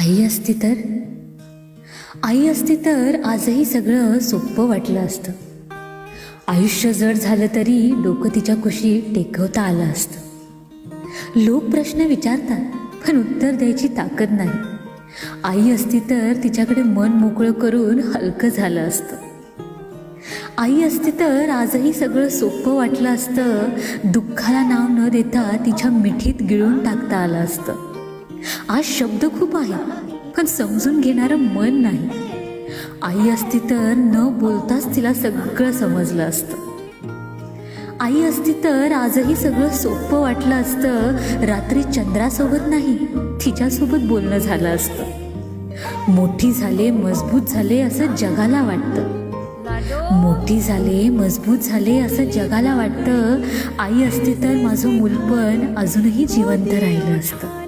आई असती तर आई असती तर आजही सगळं सोपं वाटलं असतं. आयुष्य जड झालं तरी डोकं तिच्या कुशीत टेकवता आलं असतं. लोक प्रश्न विचारतात पण उत्तर द्यायची ताकद नाही. आई असती तर तिच्याकडे मन मोकळं करून हलकं झालं असतं. आई असती तर आजही सगळं सोपं वाटलं असतं. दुःखाला नाव न देता तिच्या मिठीत गिळून टाकता आलं असतं. आज शब्द खूप आहे पण समजून घेणारं मन नाही. आई असती तर न बोलताच तिला सगळं समजलं असतं. आई असती तर आजही सगळं सोपं वाटलं असतं. रात्री चंद्रासोबत नाही तिच्यासोबत बोलणं झालं असतं. मोठी झाले मजबूत झाले असं जगाला वाटतं. मोठी झाले मजबूत झाले असं जगाला वाटतं. आई असती तर माझं मूलपण अजूनही जिवंत राहिलं असतं.